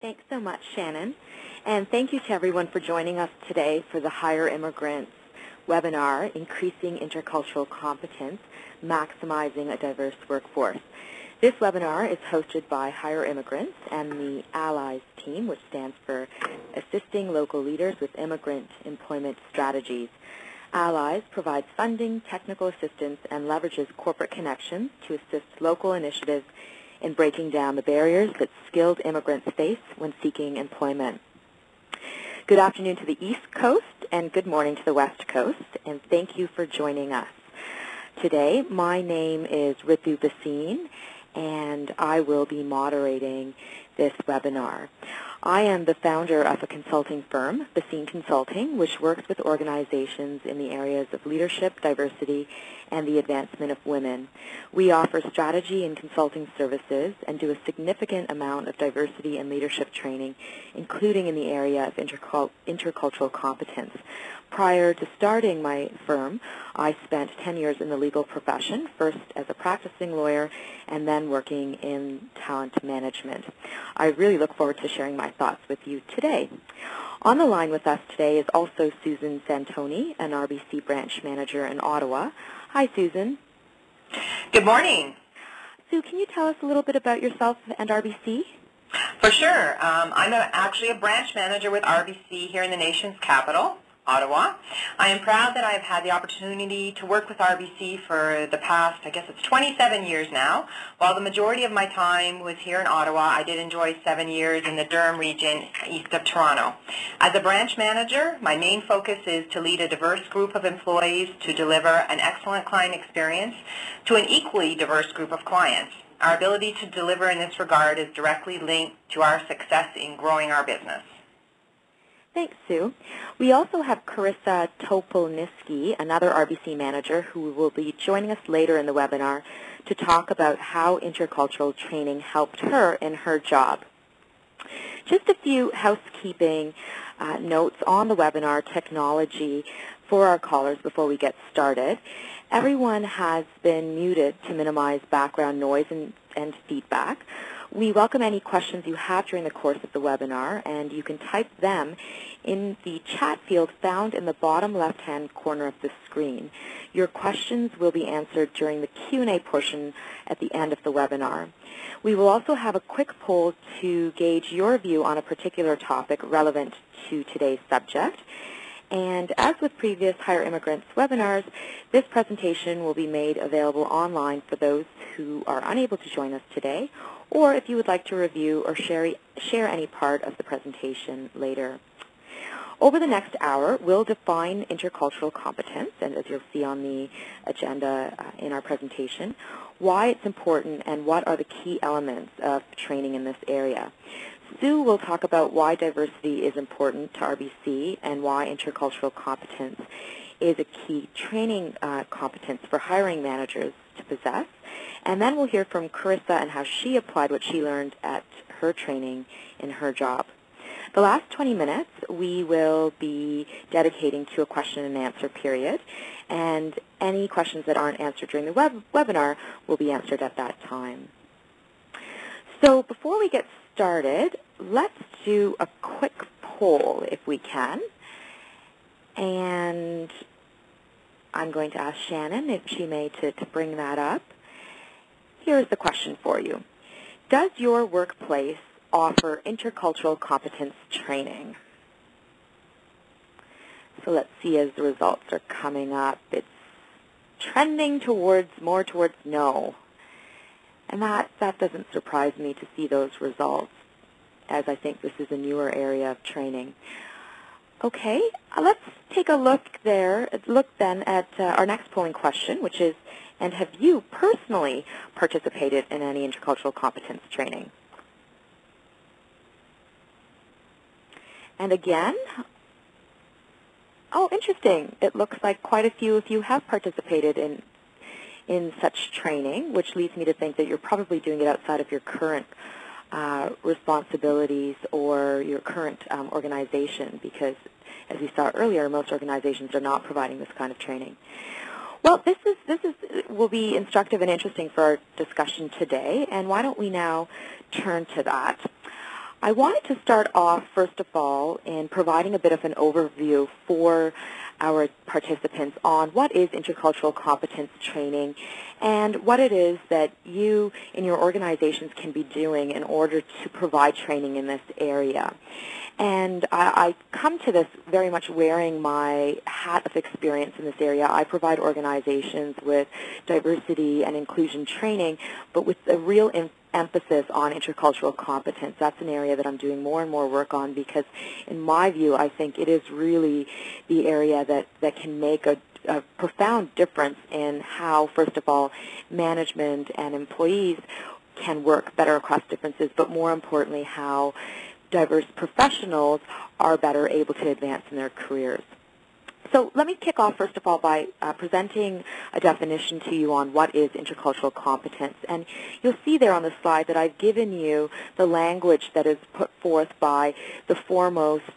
Thanks so much, Shannon. And thank you to everyone for joining us today for the Hire Immigrants webinar, Increasing Intercultural Competence, Maximizing a Diverse Workforce. This webinar is hosted by Hire Immigrants and the Allies team, which stands for Assisting Local Leaders with Immigrant Employment Strategies. Allies provides funding, technical assistance, and leverages corporate connections to assist local initiatives in breaking down the barriers that skilled immigrants face when seeking employment. Good afternoon to the East Coast and good morning to the West Coast, and thank you for joining us. Today, my name is Ritu Basine, and I will be moderating this webinar. I am the founder of a consulting firm, Basine Consulting, which works with organizations in the areas of leadership, diversity, and the advancement of women. We offer strategy and consulting services and do a significant amount of diversity and leadership training, including in the area of intercultural competence. Prior to starting my firm, I spent 10 years in the legal profession, first as a practicing lawyer and then working in talent management. I really look forward to sharing my thoughts with you today. On the line with us today is also Susan Santoni, an RBC branch manager in Ottawa. Hi, Susan. Good morning. Sue, can you tell us a little bit about yourself and RBC? For sure. I'm actually a branch manager with RBC here in the nation's capital, Ottawa. I am proud that I've had the opportunity to work with RBC for the past, I guess it's 27 years now. While the majority of my time was here in Ottawa, I did enjoy 7 years in the Durham region east of Toronto. As a branch manager, my main focus is to lead a diverse group of employees to deliver an excellent client experience to an equally diverse group of clients. Our ability to deliver in this regard is directly linked to our success in growing our business. Thanks, Sue. We also have Carissa Topolniski, another RBC manager, who will be joining us later in the webinar to talk about how intercultural training helped her in her job. Just a few housekeeping notes on the webinar technology for our callers before we get started. Everyone has been muted to minimize background noise and feedback. We welcome any questions you have during the course of the webinar, and you can type them in the chat field found in the bottom left-hand corner of the screen. Your questions will be answered during the Q&A portion at the end of the webinar. We will also have a quick poll to gauge your view on a particular topic relevant to today's subject. And as with previous Hire Immigrants webinars, this presentation will be made available online for those who are unable to join us today, or if you would like to review or share any part of the presentation later. Over the next hour, we'll define intercultural competence, and as you'll see on the agenda in our presentation, why it's important and what are the key elements of training in this area. Sue will talk about why diversity is important to RBC and why intercultural competence is a key training competence for hiring managers to possess. And then we'll hear from Carissa and how she applied what she learned at her training in her job. The last 20 minutes we will be dedicating to a question and answer period, and any questions that aren't answered during the webinar will be answered at that time. So before we get started, let's do a quick poll if we can. And I'm going to ask Shannon if she may to bring that up. Here's the question for you. Does your workplace offer intercultural competence training? So let's see as the results are coming up. It's trending more towards no. And that doesn't surprise me to see those results, as I think this is a newer area of training. Okay, let's take a look then at our next polling question, which is, and have you personally participated in any intercultural competence training? And again, oh, interesting. It looks like quite a few of you have participated in such training, which leads me to think that you're probably doing it outside of your current responsibilities or your current organization, because as we saw earlier, most organizations are not providing this kind of training. Well, this will be instructive and interesting for our discussion today, and why don't we now turn to that. I wanted to start off, first of all, in providing a bit of an overview for our participants on what is intercultural competence training and what it is that you in your organizations can be doing in order to provide training in this area. And I come to this very much wearing my hat of experience in this area. I provide organizations with diversity and inclusion training, but with a real emphasis on intercultural competence. That's an area that I'm doing more and more work on because, in my view, I think it is really the area that can make a profound difference in how, first of all, management and employees can work better across differences, but more importantly, how diverse professionals are better able to advance in their careers. So let me kick off, first of all, by presenting a definition to you on what is intercultural competence. And you'll see there on the slide that I've given you the language that is put forth by the foremost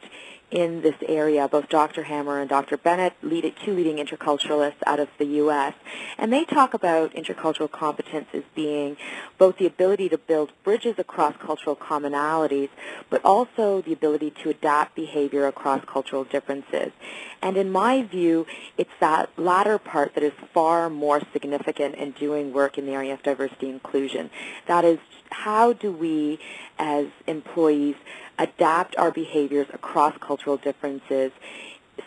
in this area, both Dr. Hammer and Dr. Bennett, two leading interculturalists out of the U.S. And they talk about intercultural competence as being both the ability to build bridges across cultural commonalities, but also the ability to adapt behavior across cultural differences. And in my view, it's that latter part that is far more significant in doing work in the area of diversity and inclusion. That is, how do we, as employees, adapt our behaviors across cultural differences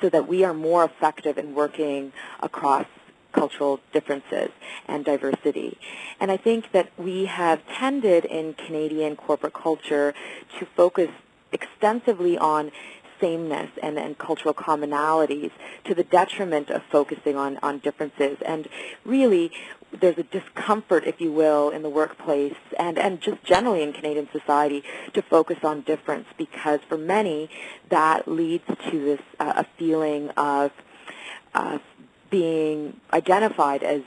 so that we are more effective in working across cultural differences and diversity. And I think that we have tended in Canadian corporate culture to focus extensively on sameness and cultural commonalities to the detriment of focusing on differences. And really, there's a discomfort, if you will, in the workplace and just generally in Canadian society to focus on difference because for many that leads to this a feeling of being identified as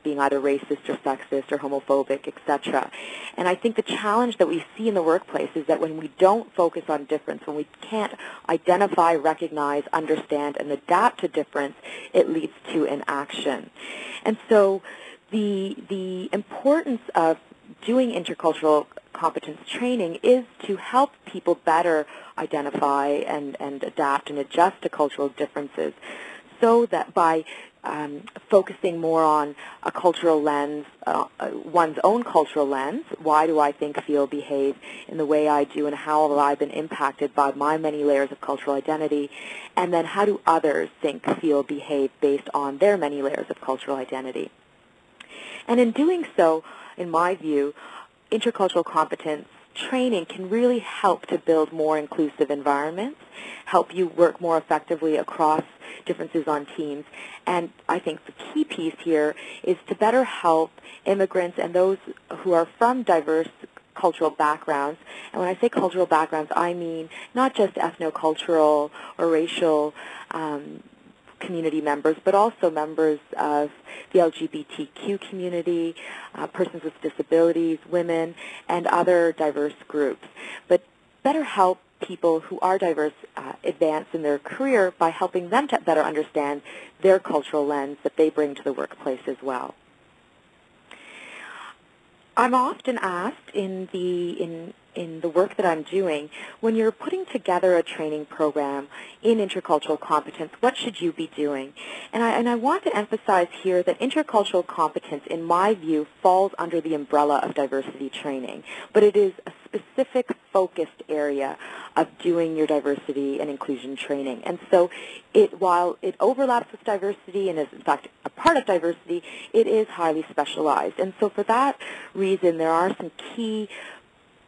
being either racist or sexist or homophobic, etc. And I think the challenge that we see in the workplace is that when we don't focus on difference, when we can't identify, recognize, understand, and adapt to difference, it leads to inaction. And so the importance of doing intercultural competence training is to help people better identify and adapt and adjust to cultural differences so that by focusing more on a cultural lens, one's own cultural lens, why do I think, feel, behave in the way I do, and how have I been impacted by my many layers of cultural identity, and then how do others think, feel, behave based on their many layers of cultural identity. And in doing so, in my view, intercultural competence training can really help to build more inclusive environments, help you work more effectively across differences on teams. And I think the key piece here is to better help immigrants and those who are from diverse cultural backgrounds. And when I say cultural backgrounds, I mean not just ethnocultural or racial community members, but also members of the LGBTQ community, persons with disabilities, women, and other diverse groups. But better help people who are diverse advance in their career by helping them to better understand their cultural lens that they bring to the workplace as well. I'm often asked in the work that I'm doing, when you're putting together a training program in intercultural competence, what should you be doing? And I want to emphasize here that intercultural competence, in my view, falls under the umbrella of diversity training, but it is a specific focused area of doing your diversity and inclusion training. And so while it overlaps with diversity and is, in fact, a part of diversity, it is highly specialized. And so for that reason, there are some key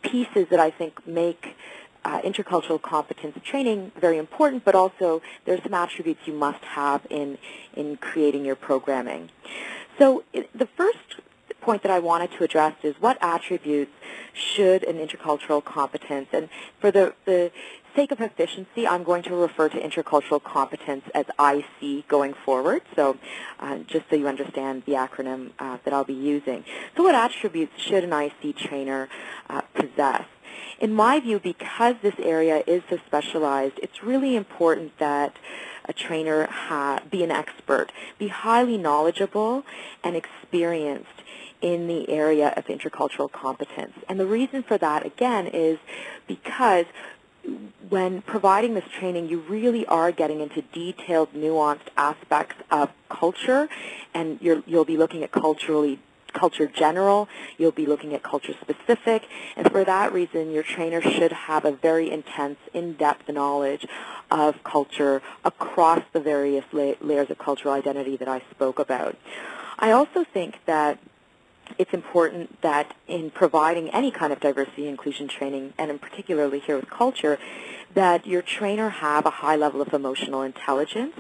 pieces that I think make intercultural competence training very important, but also there's some attributes you must have in creating your programming. So the first point that I wanted to address is what attributes should an intercultural competence, and for the sake of efficiency, I'm going to refer to intercultural competence as IC going forward, so just so you understand the acronym that I'll be using. So what attributes should an IC trainer possess? In my view, because this area is so specialized, it's really important that a trainer be an expert, be highly knowledgeable and experienced in the area of intercultural competence. And the reason for that, again, is because when providing this training, you really are getting into detailed, nuanced aspects of culture, and you'll be looking at culture general, you'll be looking at culture specific, and for that reason, your trainer should have a very intense, in-depth knowledge of culture across the various layers of cultural identity that I spoke about. I also think that it's important that in providing any kind of diversity and inclusion training, and in particularly here with culture, that your trainer have a high level of emotional intelligence,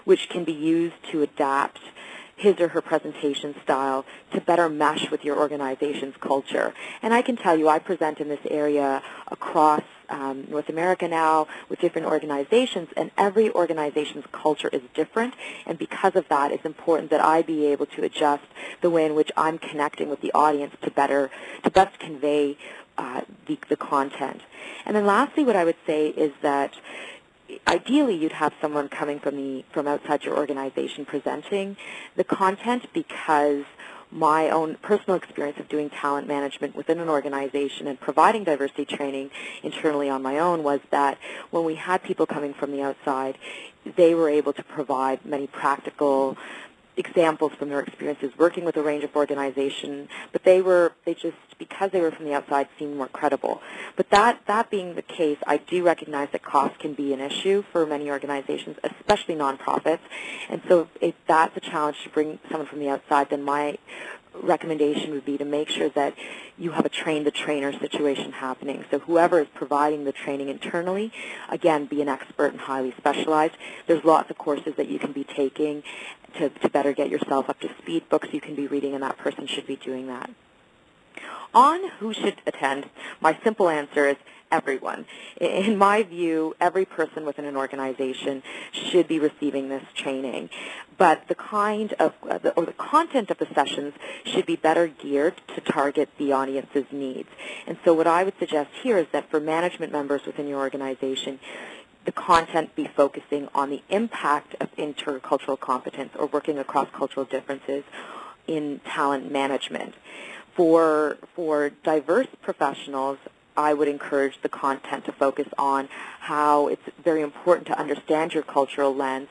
which can be used to adapt his or her presentation style to better mesh with your organization's culture. And I can tell you, I present in this area across North America now with different organizations, and every organization's culture is different, and because of that, it's important that I be able to adjust the way in which I'm connecting with the audience to best convey the content. And then lastly, what I would say is that ideally, you'd have someone coming from outside your organization presenting the content, because my own personal experience of doing talent management within an organization and providing diversity training internally on my own was that when we had people coming from the outside, they were able to provide many practical examples from their experiences working with a range of organizations, but they just, because they were from the outside, seemed more credible. But that being the case, I do recognize that cost can be an issue for many organizations, especially nonprofits. And so if that's a challenge to bring someone from the outside, then my recommendation would be to make sure that you have a train-the-trainer situation happening. So whoever is providing the training internally, again, be an expert and highly specialized. There's lots of courses that you can be taking to better get yourself up to speed, books you can be reading, and that person should be doing that. On who should attend, my simple answer is everyone. In my view, every person within an organization should be receiving this training, but the kind of or the content of the sessions should be better geared to target the audience's needs. And so what I would suggest here is that for management members within your organization, the content be focusing on the impact of intercultural competence or working across cultural differences in talent management. For diverse professionals, I would encourage the content to focus on how it's very important to understand your cultural lens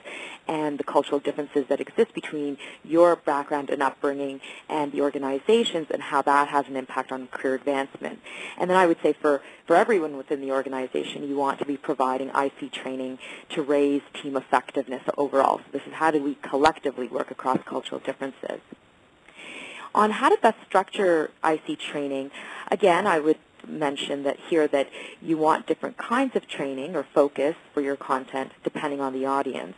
and the cultural differences that exist between your background and upbringing and the organizations, and how that has an impact on career advancement. And then I would say for everyone within the organization, you want to be providing IC training to raise team effectiveness overall. So this is how do we collectively work across cultural differences. On how to best structure IC training, again, I would mention that here that you want different kinds of training or focus for your content depending on the audience.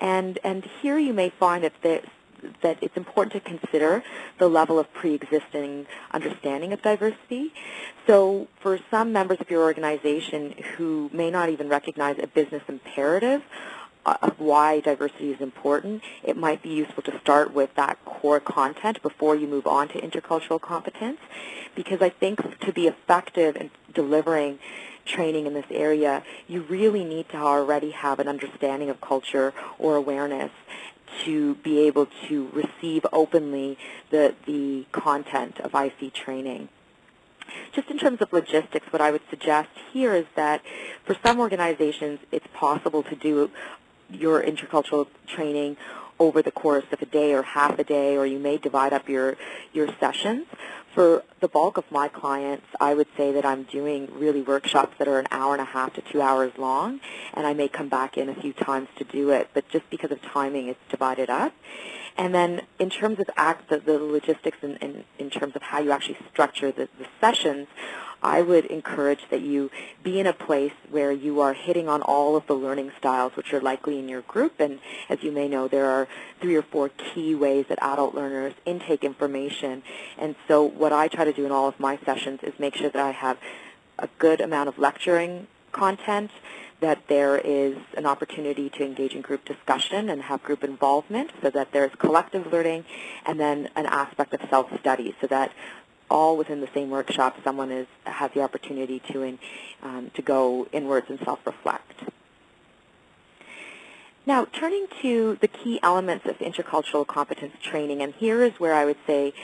And here you may find that it's important to consider the level of pre-existing understanding of diversity. So for some members of your organization who may not even recognize a business imperative of why diversity is important, it might be useful to start with that core content before you move on to intercultural competence, because I think to be effective in delivering training in this area, you really need to already have an understanding of culture or awareness to be able to receive openly the content of IC training. Just in terms of logistics, what I would suggest here is that for some organizations, it's possible to do your intercultural training over the course of a day or half a day, or you may divide up your sessions. For the bulk of my clients, I would say that I'm doing really workshops that are an hour and a half to 2 hours long, and I may come back in a few times to do it, but just because of timing, it's divided up. And then in terms of the logistics and in terms of how you actually structure the sessions, I would encourage that you be in a place where you are hitting on all of the learning styles which are likely in your group. And as you may know, there are 3 or 4 key ways that adult learners intake information. And so what I try to do in all of my sessions is make sure that I have a good amount of lecturing content, that there is an opportunity to engage in group discussion and have group involvement, so that there's collective learning, and then an aspect of self-study, so that all within the same workshop, someone has the opportunity to go inwards and self-reflect. Now, turning to the key elements of intercultural competence training, and here is where I would say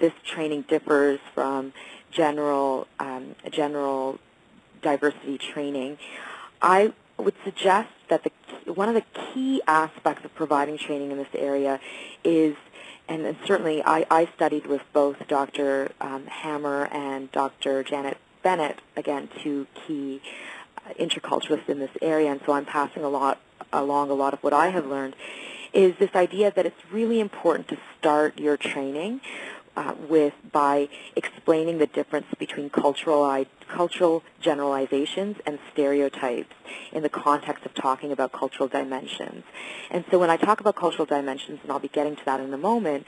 this training differs from general diversity training, I would suggest that one of the key aspects of providing training in this area is, and certainly I studied with both Dr. Hammer and Dr. Janet Bennett, again, two key interculturalists in this area, and so I'm passing along a lot of what I have learned, is this idea that it's really important to start your training by explaining the difference between cultural generalizations and stereotypes in the context of talking about cultural dimensions. And so when I talk about cultural dimensions, and I'll be getting to that in a moment,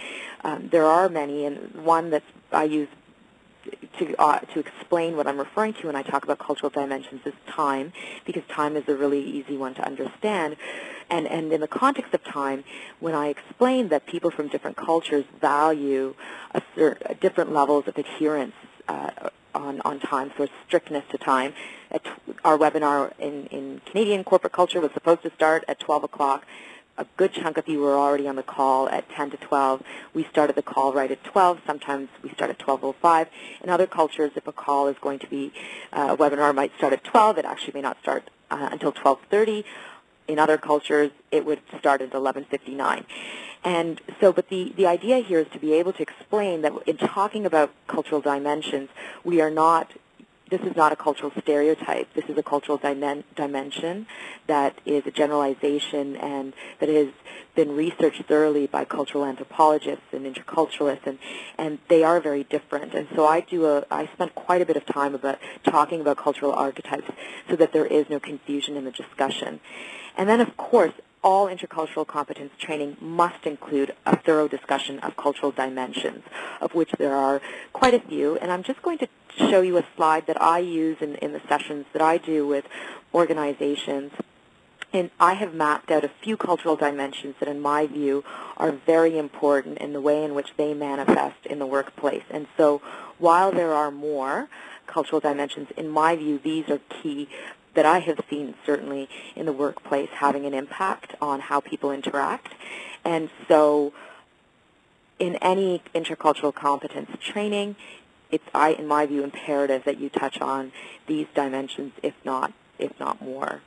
there are many, and one that I use to explain what I'm referring to when I talk about cultural dimensions is time, because time is a really easy one to understand. And in the context of time, when I explain that people from different cultures value different levels of adherence on time, so strictness to time. Our webinar in Canadian corporate culture was supposed to start at 12 o'clock. A good chunk of you were already on the call at 10 to 12. We started the call right at 12. Sometimes we start at 12:05. In other cultures, if a call is going to be, a webinar might start at 12. It actually may not start until 12:30. In other cultures, it would start at 11:59. And so, but the idea here is to be able to explain that in talking about cultural dimensions, this is not a cultural stereotype. This is a cultural dimension that is a generalization and that has been researched thoroughly by cultural anthropologists and interculturalists, and they are very different. And so I spent quite a bit of time talking about cultural archetypes so that there is no confusion in the discussion. And then, of course, all intercultural competence training must include a thorough discussion of cultural dimensions, of which there are quite a few. And I'm just going to show you a slide that I use in the sessions that I do with organizations. And I have mapped out a few cultural dimensions that, in my view, are very important in the way in which they manifest in the workplace. And so while there are more cultural dimensions, in my view, these are key that I have seen certainly in the workplace having an impact on how people interact. And so in any intercultural competence training, it's, in my view, imperative that you touch on these dimensions, if not more.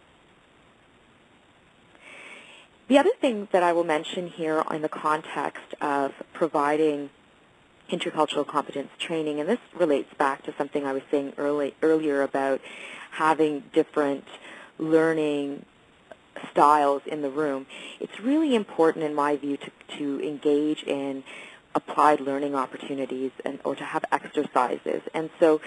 The other thing that I will mention here in the context of providing intercultural competence training, and this relates back to something I was saying earlier about having different learning styles in the room, it's really important, in my view, to engage in applied learning opportunities or to have exercises. And so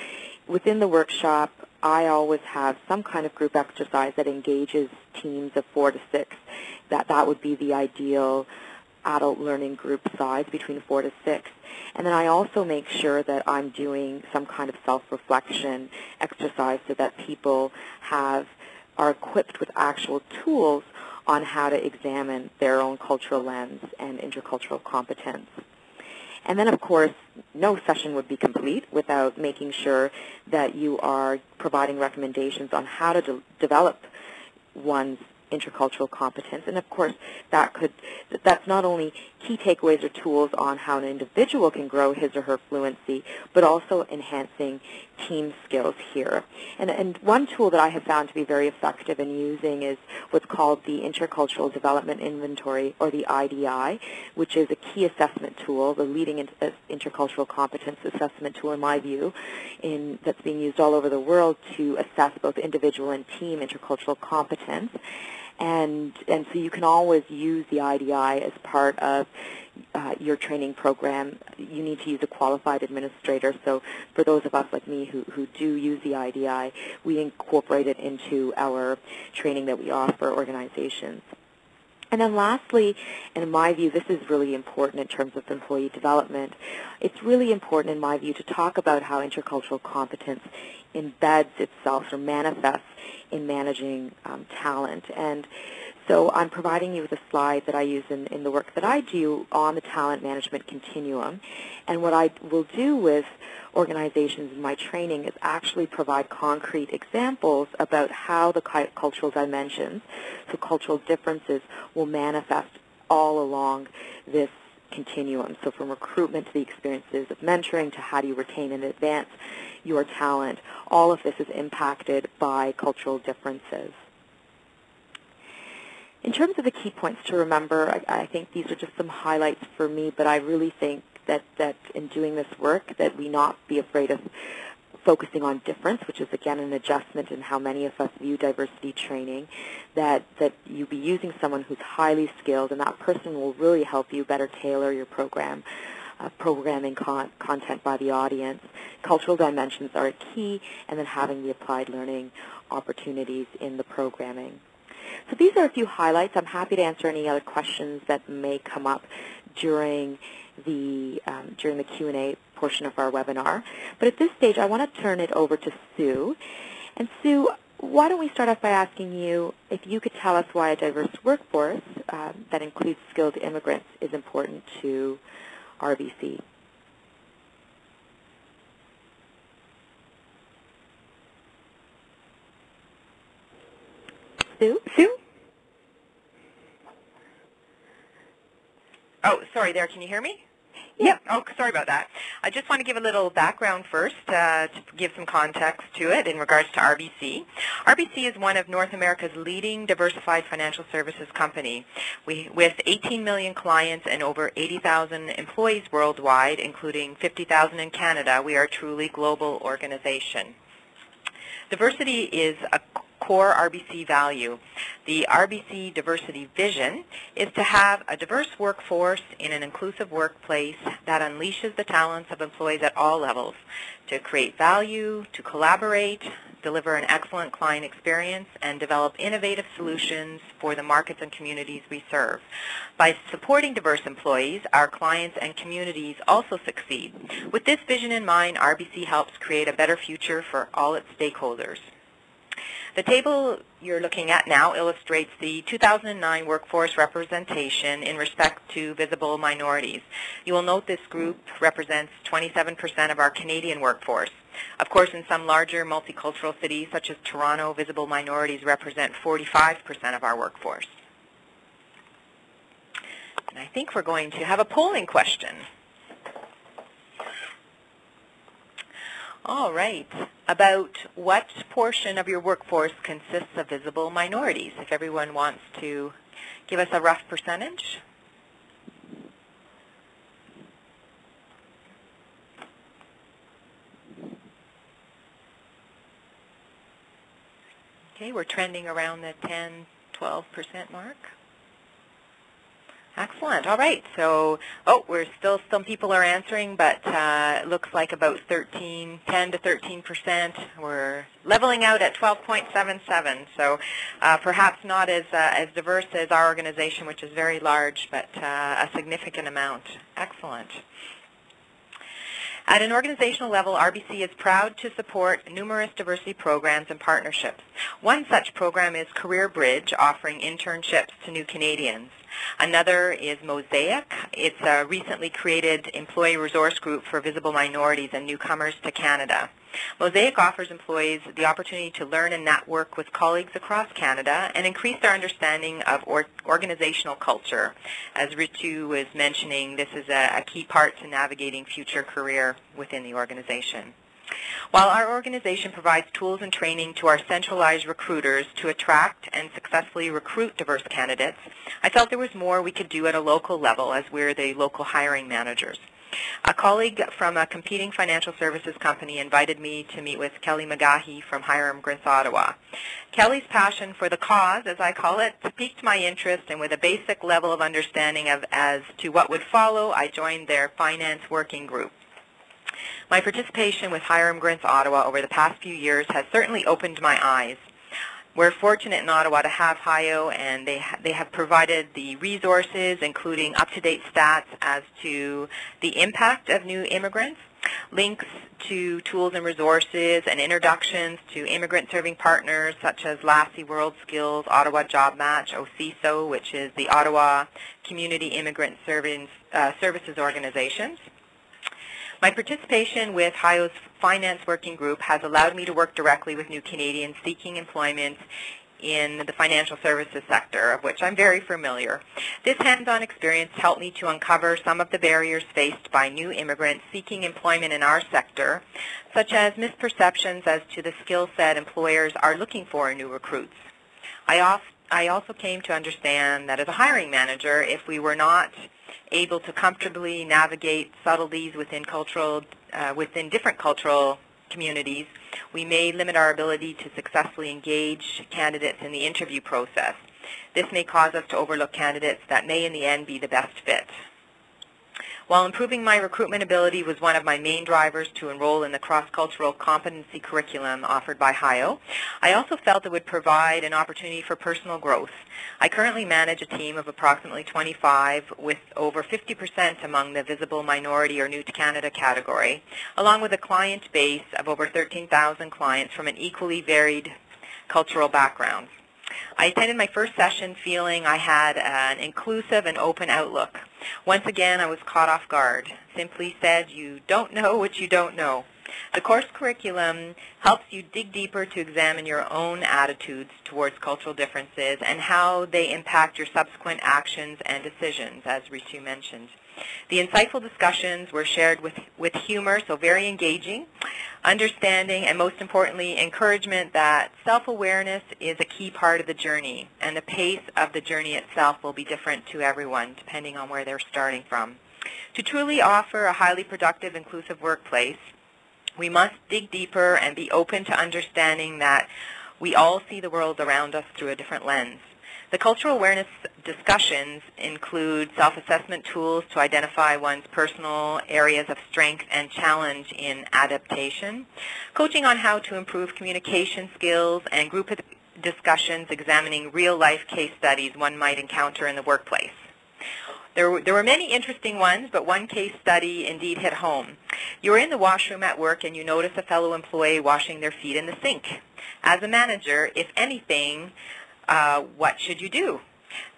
within the workshop, I always have some kind of group exercise that engages teams of 4 to 6. That would be the ideal adult learning group size, between 4 to 6. And then I also make sure that I'm doing some kind of self-reflection exercise so that people are equipped with actual tools on how to examine their own cultural lens and intercultural competence. And then, of course, no session would be complete without making sure that you are providing recommendations on how to develop one's intercultural competence. And of course, that's not only key takeaways or tools on how an individual can grow his or her fluency, but also enhancing team skills here. And one tool that I have found to be very effective in using is what's called the Intercultural Development Inventory, or the IDI, which is a key assessment tool, the leading intercultural competence assessment tool, in my view, that's being used all over the world to assess both individual and team intercultural competence. And so you can always use the IDI as part of your training program. You need to use a qualified administrator. So for those of us like me who do use the IDI, we incorporate it into our training that we offer organizations. And then lastly, and in my view, this is really important in terms of employee development, it's really important in my view to talk about how intercultural competence embeds itself or manifests in managing talent. And so I'm providing you with a slide that I use in the work that I do on the talent management continuum. And what I will do with organizations in my training is actually provide concrete examples about how the cultural dimensions, so cultural differences, will manifest all along this continuum. So from recruitment to the experiences of mentoring to how do you retain and advance your talent, all of this is impacted by cultural differences. In terms of the key points to remember, I think these are just some highlights for me, but I really think that in doing this work that we not be afraid of focusing on difference, which is again an adjustment in how many of us view diversity training, that you be using someone who's highly skilled, and that person will really help you better tailor your programming content by the audience. Cultural dimensions are a key, and then having the applied learning opportunities in the programming. So these are a few highlights. I'm happy to answer any other questions that may come up during the Q&A portion of our webinar. But at this stage, I want to turn it over to Sue. And Sue, why don't we start off by asking you if you could tell us why a diverse workforce that includes skilled immigrants is important to RBC. Sue? Oh, sorry there. Can you hear me? Yeah. Oh, sorry about that. I just want to give a little background first to give some context to it in regards to RBC. RBC is one of North America's leading diversified financial services company. With 18 million clients and over 80,000 employees worldwide, including 50,000 in Canada, we are a truly global organization. Diversity is a core RBC value. The RBC diversity vision is to have a diverse workforce in an inclusive workplace that unleashes the talents of employees at all levels to create value, to collaborate, deliver an excellent client experience, and develop innovative solutions for the markets and communities we serve. By supporting diverse employees, our clients and communities also succeed. With this vision in mind, RBC helps create a better future for all its stakeholders. The table you're looking at now illustrates the 2009 workforce representation in respect to visible minorities. You will note this group represents 27% of our Canadian workforce. Of course, in some larger multicultural cities such as Toronto, visible minorities represent 45% of our workforce. And I think we're going to have a polling question. All right. About what portion of your workforce consists of visible minorities? If everyone wants to give us a rough percentage. Okay, we're trending around the 10-12% mark. Excellent. All right. So, we're still, some people are answering, but it looks like about 10 to 13%. We're leveling out at 12.77. So perhaps not as diverse as our organization, which is very large, but a significant amount. Excellent. At an organizational level, RBC is proud to support numerous diversity programs and partnerships. One such program is Career Bridge, offering internships to new Canadians. Another is Mosaic. It's a recently created employee resource group for visible minorities and newcomers to Canada. Mosaic offers employees the opportunity to learn and network with colleagues across Canada and increase their understanding of organizational culture. As Ritu was mentioning, this is a key part to navigating future career within the organization. While our organization provides tools and training to our centralized recruiters to attract and successfully recruit diverse candidates, I felt there was more we could do at a local level as we're the local hiring managers. A colleague from a competing financial services company invited me to meet with Kelly McGahey from Hire Immigrants Ottawa. Kelly's passion for the cause, as I call it, piqued my interest, and with a basic level of understanding as to what would follow, I joined their finance working group. My participation with Hire Immigrants Ottawa over the past few years has certainly opened my eyes. We're fortunate in Ottawa to have HIO, and they have provided the resources, including up-to-date stats as to the impact of new immigrants, links to tools and resources, and introductions to immigrant-serving partners such as Lassie World Skills, Ottawa Job Match, OCISO, which is the Ottawa Community Immigrant Services Organizations. My participation with HIO's Finance Working Group has allowed me to work directly with new Canadians seeking employment in the financial services sector, of which I'm very familiar. This hands-on experience helped me to uncover some of the barriers faced by new immigrants seeking employment in our sector, such as misperceptions as to the skill set employers are looking for in new recruits. I also came to understand that as a hiring manager, if we were not able to comfortably navigate subtleties within different cultural communities, we may limit our ability to successfully engage candidates in the interview process. This may cause us to overlook candidates that may in the end be the best fit. While improving my recruitment ability was one of my main drivers to enroll in the cross-cultural competency curriculum offered by HIO, I also felt it would provide an opportunity for personal growth. I currently manage a team of approximately 25 with over 50% among the visible minority or new to Canada category, along with a client base of over 13,000 clients from an equally varied cultural background. I attended my first session feeling I had an inclusive and open outlook. Once again, I was caught off guard. Simply said, you don't know what you don't know. The course curriculum helps you dig deeper to examine your own attitudes towards cultural differences and how they impact your subsequent actions and decisions, as Ritu mentioned. The insightful discussions were shared with humor, so very engaging, understanding, and most importantly, encouragement that self-awareness is a key part of the journey, and the pace of the journey itself will be different to everyone, depending on where they're starting from. To truly offer a highly productive, inclusive workplace, we must dig deeper and be open to understanding that we all see the world around us through a different lens. The cultural awareness discussions include self-assessment tools to identify one's personal areas of strength and challenge in adaptation, coaching on how to improve communication skills, and group discussions examining real-life case studies one might encounter in the workplace. There were many interesting ones, but one case study indeed hit home. You're in the washroom at work and you notice a fellow employee washing their feet in the sink. As a manager, if anything, what should you do?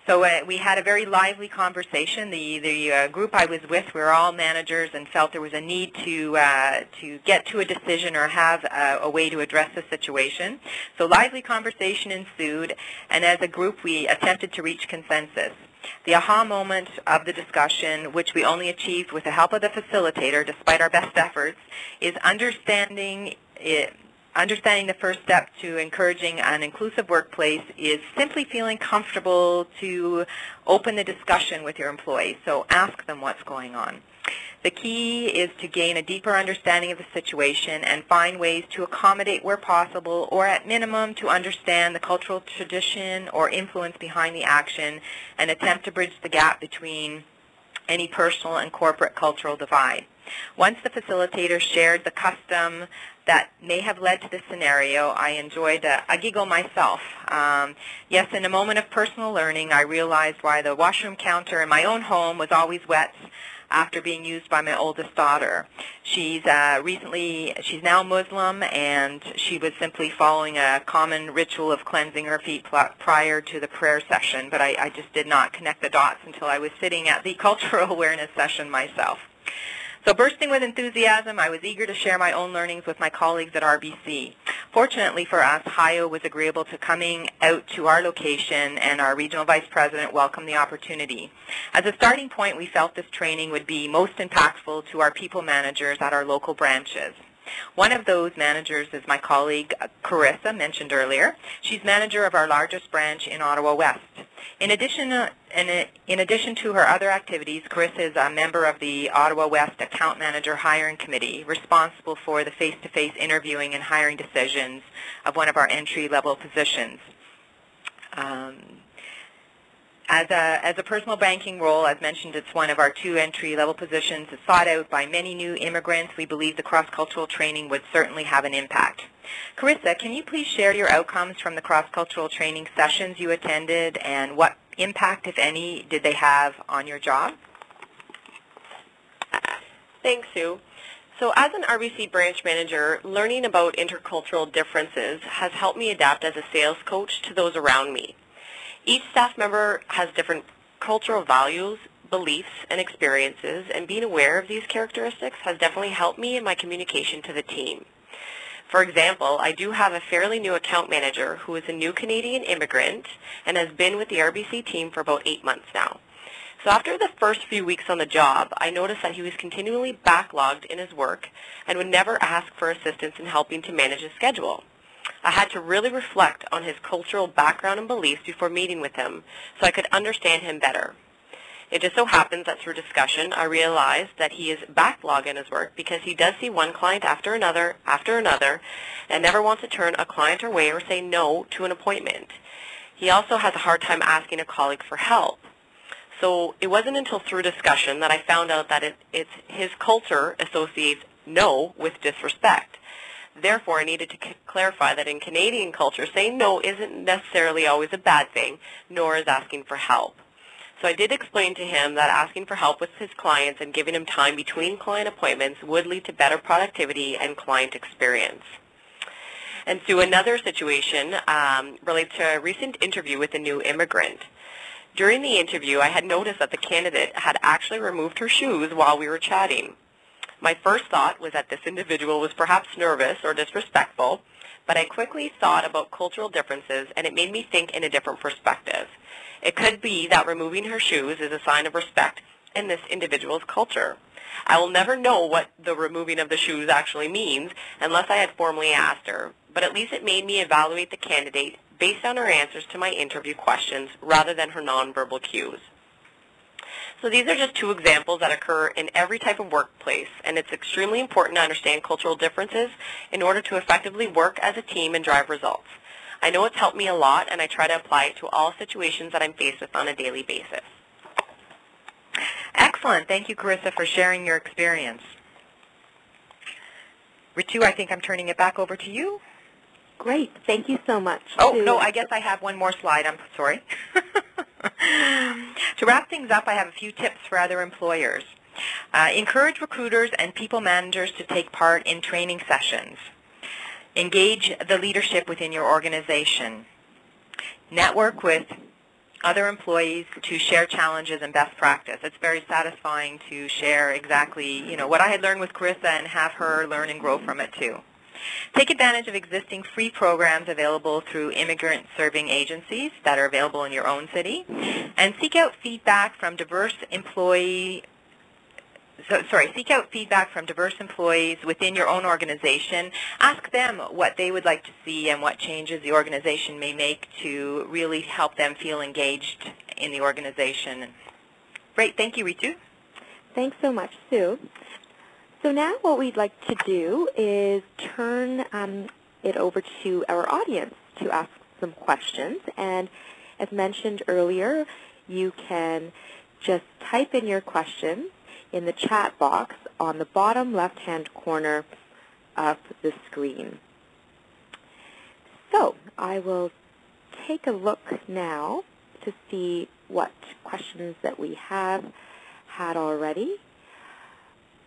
So we had a very lively conversation. The group I was with, we were all managers and felt there was a need to get to a decision or have a way to address the situation. So lively conversation ensued, and as a group we attempted to reach consensus. The aha moment of the discussion, which we only achieved with the help of the facilitator despite our best efforts, is understanding the first step to encouraging an inclusive workplace is simply feeling comfortable to open the discussion with your employees. So ask them what's going on. The key is to gain a deeper understanding of the situation and find ways to accommodate where possible, or at minimum to understand the cultural tradition or influence behind the action and attempt to bridge the gap between any personal and corporate cultural divide. Once the facilitator shared the custom that may have led to this scenario, I enjoyed a giggle myself. Yes, in a moment of personal learning, I realized why the washroom counter in my own home was always wet after being used by my oldest daughter. She's now Muslim, and she was simply following a common ritual of cleansing her feet prior to the prayer session, but I just did not connect the dots until I was sitting at the cultural awareness session myself. So bursting with enthusiasm, I was eager to share my own learnings with my colleagues at RBC. Fortunately for us, HIO was agreeable to coming out to our location, and our regional vice president welcomed the opportunity. As a starting point, we felt this training would be most impactful to our people managers at our local branches. One of those managers is my colleague, Carissa, mentioned earlier. She's manager of our largest branch in Ottawa West. In addition to her other activities, Carissa is a member of the Ottawa West Account Manager Hiring Committee, responsible for the face-to-face interviewing and hiring decisions of one of our entry-level positions. As a personal banking role, as mentioned, it's one of our 2 entry-level positions. It's sought out by many new immigrants. We believe the cross-cultural training would certainly have an impact. Carissa, can you please share your outcomes from the cross-cultural training sessions you attended, and what impact, if any, did they have on your job? Thanks, Sue. So as an RBC branch manager, learning about intercultural differences has helped me adapt as a sales coach to those around me. Each staff member has different cultural values, beliefs, and experiences, and being aware of these characteristics has definitely helped me in my communication to the team. For example, I do have a fairly new account manager who is a new Canadian immigrant and has been with the RBC team for about 8 months now. So after the first few weeks on the job, I noticed that he was continually backlogged in his work and would never ask for assistance in helping to manage his schedule. I had to really reflect on his cultural background and beliefs before meeting with him so I could understand him better. It just so happens that through discussion, I realized that he is backlogged in his work because he does see one client after another, and never wants to turn a client away or say no to an appointment. He also has a hard time asking a colleague for help. So it wasn't until through discussion that I found out that his culture associates no with disrespect. Therefore, I needed to clarify that in Canadian culture, saying no isn't necessarily always a bad thing, nor is asking for help. So I did explain to him that asking for help with his clients and giving him time between client appointments would lead to better productivity and client experience. And so another situation relates to a recent interview with a new immigrant. During the interview, I had noticed that the candidate had actually removed her shoes while we were chatting. My first thought was that this individual was perhaps nervous or disrespectful, but I quickly thought about cultural differences, and it made me think in a different perspective. It could be that removing her shoes is a sign of respect in this individual's culture. I will never know what the removing of the shoes actually means unless I had formally asked her, but at least it made me evaluate the candidate based on her answers to my interview questions rather than her nonverbal cues. So these are just two examples that occur in every type of workplace, and it's extremely important to understand cultural differences in order to effectively work as a team and drive results. I know it's helped me a lot, and I try to apply it to all situations that I'm faced with on a daily basis. Excellent. Thank you, Carissa, for sharing your experience. Ritu, I think I'm turning it back over to you. Great. Thank you so much. Oh, no, I guess I have one more slide. I'm sorry. To wrap things up, I have a few tips for other employers. Encourage recruiters and people managers to take part in training sessions. Engage the leadership within your organization. Network with other employees to share challenges and best practice. It's very satisfying to share exactly, what I had learned with Carissa and have her learn and grow from it too. Take advantage of existing free programs available through immigrant serving agencies that are available in your own city, and seek out feedback from diverse employees within your own organization. Ask them what they would like to see and what changes the organization may make to really help them feel engaged in the organization. Great. Thank you, Ritu. Thanks so much, Sue. So now what we'd like to do is turn it over to our audience to ask some questions. And as mentioned earlier, you can just type in your questions in the chat box on the bottom left-hand corner of the screen. So I will take a look now to see what questions that we have had already.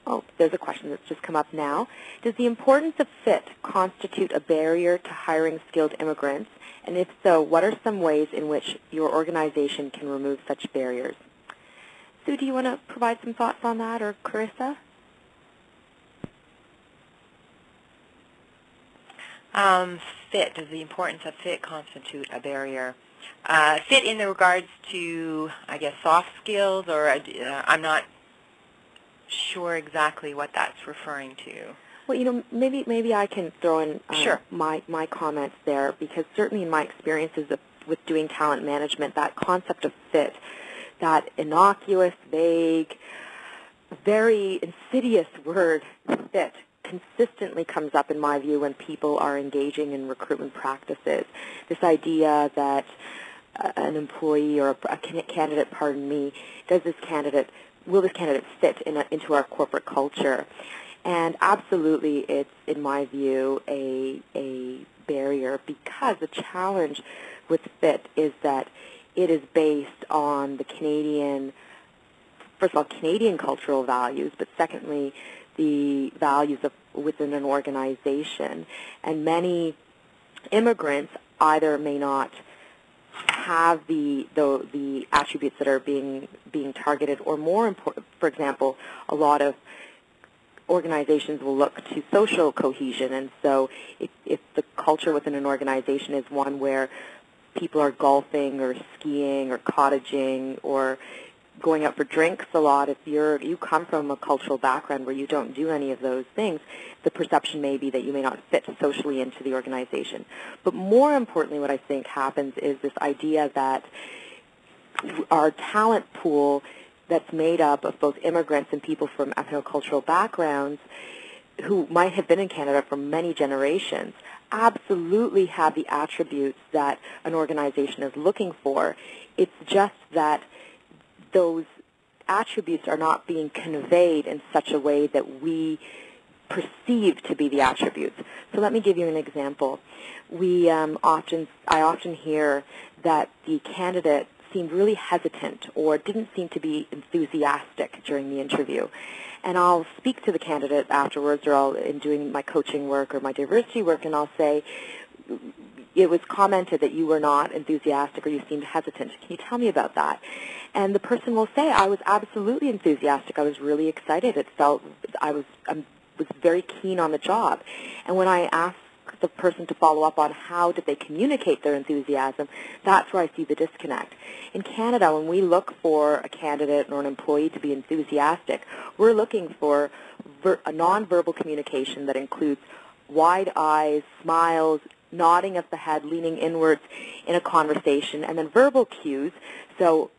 Oh, there's a question that's just come up now. Does the importance of fit constitute a barrier to hiring skilled immigrants? And if so, what are some ways in which your organization can remove such barriers? Sue, do you want to provide some thoughts on that, or Carissa? Fit. Does the importance of fit constitute a barrier? Fit in the regards to, I guess, soft skills, or I'm not sure exactly what that's referring to. Well, maybe I can throw in Sure. my comments there, because certainly in my experiences with doing talent management, that concept of fit, that innocuous, vague, very insidious word fit, consistently comes up in my view when people are engaging in recruitment practices. This idea that an employee or a candidate, will this candidate fit into our corporate culture? And absolutely, it's, in my view, a barrier, because the challenge with fit is that it is based on the first of all, Canadian cultural values, but secondly, the values within an organization. And many immigrants either may not have the attributes that are being targeted, or more important, for example, a lot of organizations will look to social cohesion, and so if the culture within an organization is one where people are golfing or skiing or cottaging or going out for drinks a lot, if you come from a cultural background where you don't do any of those things, the perception may be that you may not fit socially into the organization. But more importantly, what I think happens is this idea that our talent pool that's made up of both immigrants and people from ethnocultural backgrounds who might have been in Canada for many generations absolutely have the attributes that an organization is looking for. It's just that those attributes are not being conveyed in such a way that we perceive to be the attributes. So let me give you an example. I often hear that the candidate seemed really hesitant or didn't seem to be enthusiastic during the interview. And I'll speak to the candidate afterwards, or in doing my coaching work or my diversity work, and I'll say, it was commented that you were not enthusiastic or you seemed hesitant. Can you tell me about that? And the person will say, I was absolutely enthusiastic. I was really excited. It felt I was very keen on the job. And when I ask the person to follow up on how did they communicate their enthusiasm, that's where I see the disconnect. In Canada, when we look for a candidate or an employee to be enthusiastic, we're looking for a nonverbal communication that includes wide eyes, smiles, nodding of the head, leaning inwards in a conversation, and then verbal cues. So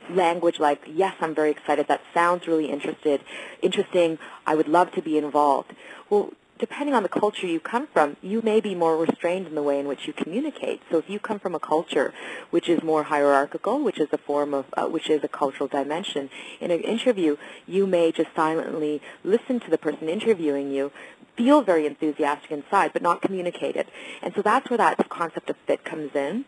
language like, yes, I'm very excited, that sounds really interesting, I would love to be involved. Well, depending on the culture you come from, you may be more restrained in the way in which you communicate. So if you come from a culture which is more hierarchical, which is a cultural dimension, in an interview, you may just silently listen to the person interviewing you, feel very enthusiastic inside, but not communicate it. And so that's where that concept of fit comes in.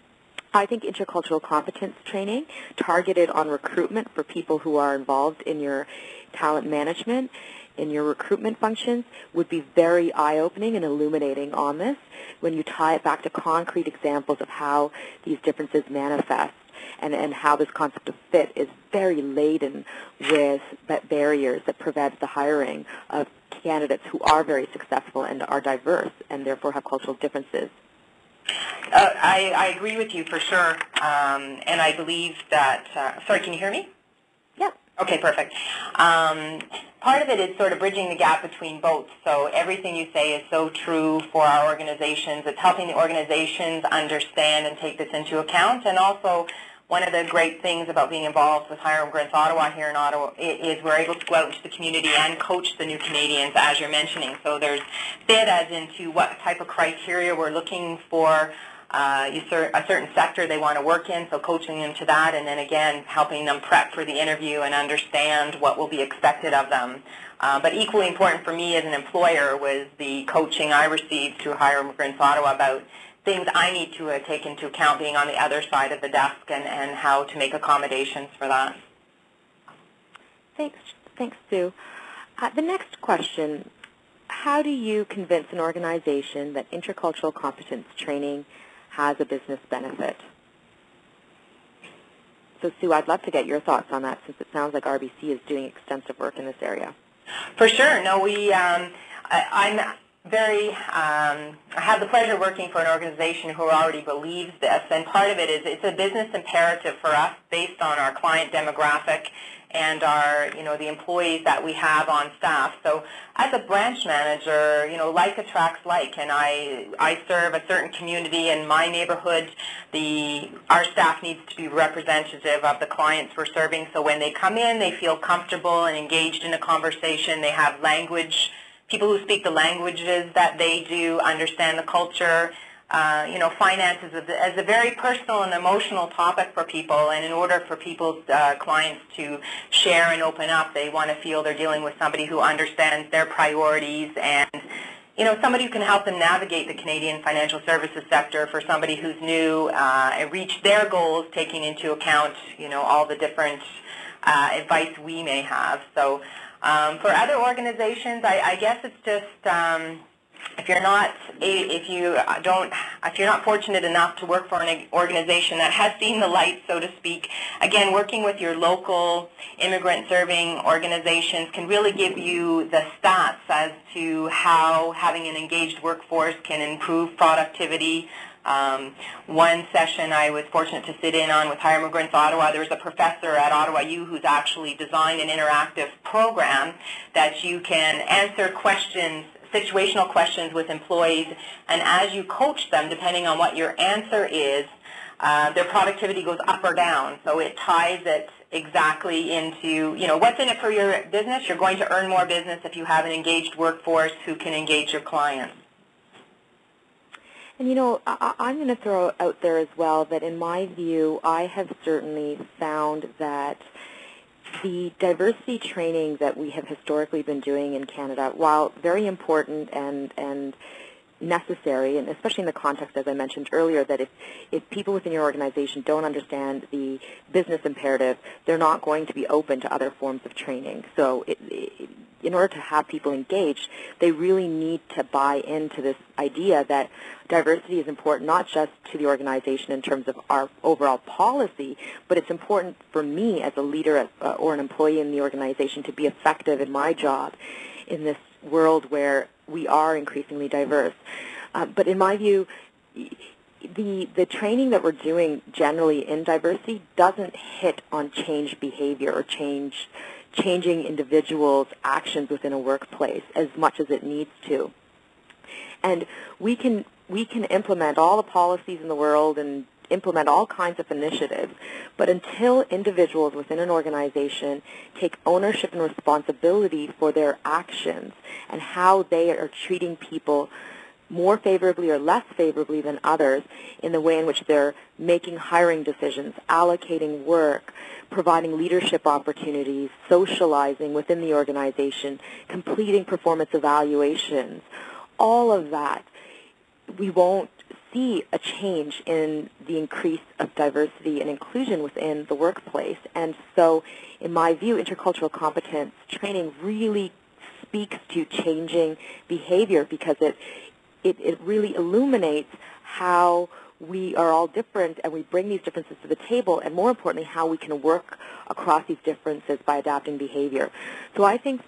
I think intercultural competence training targeted on recruitment for people who are involved in your talent management, in your recruitment functions, would be very eye-opening and illuminating on this when you tie it back to concrete examples of how these differences manifest and how this concept of fit is very laden with barriers that prevent the hiring of candidates who are very successful and are diverse and therefore have cultural differences. I agree with you for sure, and I believe that, sorry, can you hear me? Yeah. Okay, perfect. Part of it is sort of bridging the gap between both. So everything you say is so true for our organizations. It's helping the organizations understand and take this into account. And also, one of the great things about being involved with Hire Immigrants Ottawa here in Ottawa is we're able to go out into the community and coach the new Canadians, as you're mentioning. So there's fit as into what type of criteria we're looking for, a certain sector they want to work in, so coaching them to that, and then again helping them prep for the interview and understand what will be expected of them. But equally important for me as an employer was the coaching I received through Hire Immigrants Ottawa about things I need to take into account being on the other side of the desk and how to make accommodations for that. Thanks, Sue. The next question, how do you convince an organization that intercultural competence training has a business benefit? So, Sue, I'd love to get your thoughts on that since it sounds like RBC is doing extensive work in this area. For sure. No, I have the pleasure of working for an organization who already believes this, and part of it is it's a business imperative for us based on our client demographic and our, the employees that we have on staff. So as a branch manager, like attracts like, and I serve a certain community in my neighborhood. Our staff needs to be representative of the clients we're serving, so when they come in, they feel comfortable and engaged in a conversation. They have language. People who speak the languages that they do, understand the culture. Finances is a very personal and emotional topic for people, and in order for people's clients to share and open up, they want to feel they're dealing with somebody who understands their priorities and, somebody who can help them navigate the Canadian financial services sector for somebody who's new and reach their goals, taking into account, all the different advice we may have. So for other organizations, I guess it's just if you're not fortunate enough to work for an organization that has seen the light, so to speak, again, working with your local immigrant-serving organizations can really give you the stats as to how having an engaged workforce can improve productivity. One session I was fortunate to sit in on with Higher Immigrants Ottawa, there was a professor at Ottawa U who's actually designed an interactive program that you can answer questions, situational questions with employees, and as you coach them, depending on what your answer is, their productivity goes up or down. So it ties it exactly into, what's in it for your business? You're going to earn more business if you have an engaged workforce who can engage your clients. And I'm going to throw out there as well that in my view, I have certainly found that the diversity training that we have historically been doing in Canada, while very important and necessary, and especially in the context, as I mentioned earlier, that if people within your organization don't understand the business imperative, they're not going to be open to other forms of training. So in order to have people engaged, they really need to buy into this idea that diversity is important not just to the organization in terms of our overall policy, but it's important for me as a leader or an employee in the organization to be effective in my job in this world where we are increasingly diverse. But in my view, the training that we're doing generally in diversity doesn't hit on change behavior or changing individuals' actions within a workplace as much as it needs to. And we can implement all the policies in the world and implement all kinds of initiatives, but until individuals within an organization take ownership and responsibility for their actions and how they are treating people more favorably or less favorably than others in the way in which they're making hiring decisions, allocating work, providing leadership opportunities, socializing within the organization, completing performance evaluations, all of that, we won't see a change in the increase of diversity and inclusion within the workplace. And so, in my view, intercultural competence training really speaks to changing behavior because it really illuminates how we are all different and we bring these differences to the table, and more importantly, how we can work across these differences by adapting behavior. So I think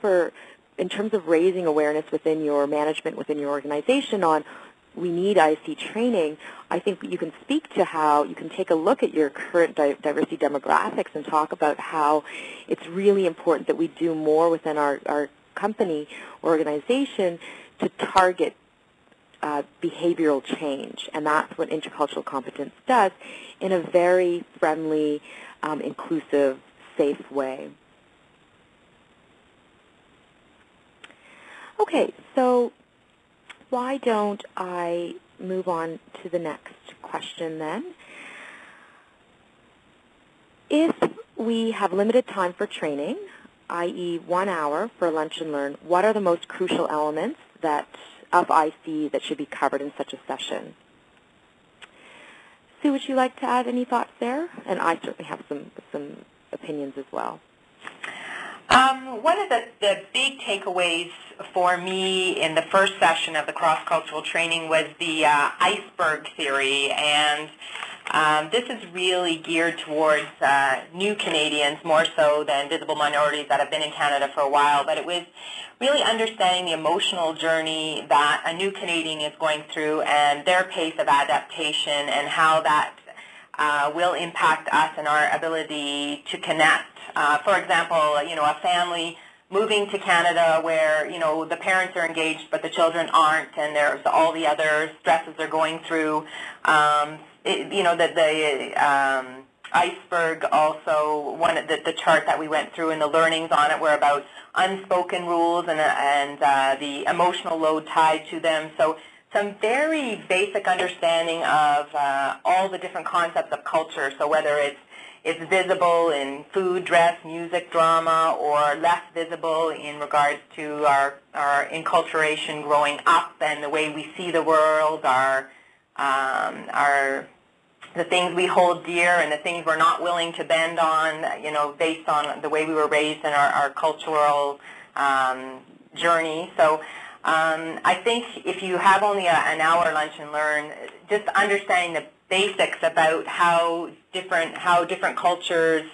in terms of raising awareness within your management, within your organization on we need IC training, I think you can speak to how you can take a look at your current diversity demographics and talk about how it's really important that we do more within our company or organization to target behavioral change. And that's what intercultural competence does in a very friendly, inclusive, safe way. Okay, so why don't I move on to the next question then? If we have limited time for training, i.e. 1 hour for lunch and learn, what are the most crucial elements of IC that should be covered in such a session? Sue, would you like to add any thoughts there? And I certainly have some opinions as well. One of the big takeaways for me in the first session of the cross-cultural training was the iceberg theory, and this is really geared towards new Canadians more so than visible minorities that have been in Canada for a while, but it was really understanding the emotional journey that a new Canadian is going through and their pace of adaptation and how that will impact us and our ability to connect. For example, a family moving to Canada where, the parents are engaged but the children aren't, and there's all the other stresses they're going through. The iceberg also, the chart that we went through and the learnings on it were about unspoken rules and the emotional load tied to them. So some very basic understanding of all the different concepts of culture. So whether it's visible in food, dress, music, drama, or less visible in regards to our enculturation growing up and the way we see the world, the things we hold dear and the things we're not willing to bend on, based on the way we were raised in our cultural journey. So I think if you have only an hour lunch and learn, just understanding the basics about how different cultures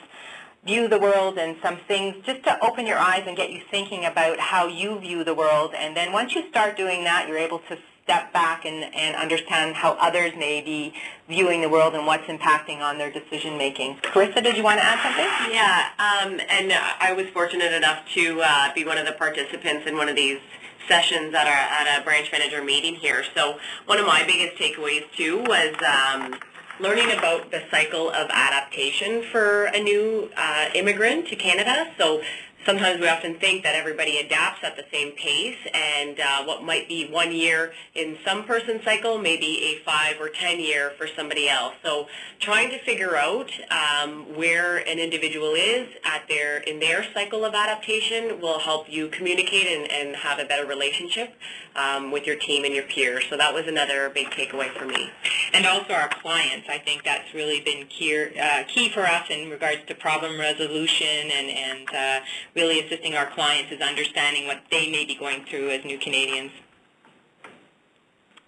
view the world and some things, just to open your eyes and get you thinking about how you view the world. And then once you start doing that, you're able to step back and understand how others may be viewing the world and what's impacting on their decision making. Carissa, did you want to add something? Yeah, and I was fortunate enough to be one of the participants in one of these sessions at a branch manager meeting here. So one of my biggest takeaways too was learning about the cycle of adaptation for a new immigrant to Canada. So sometimes we often think that everybody adapts at the same pace, and what might be 1 year in some person's cycle may be a 5 or 10 year for somebody else. So trying to figure out where an individual is in their cycle of adaptation will help you communicate and have a better relationship with your team and your peers. So that was another big takeaway for me. And also our clients. I think that's really been key for us in regards to problem resolution and really assisting our clients is understanding what they may be going through as new Canadians.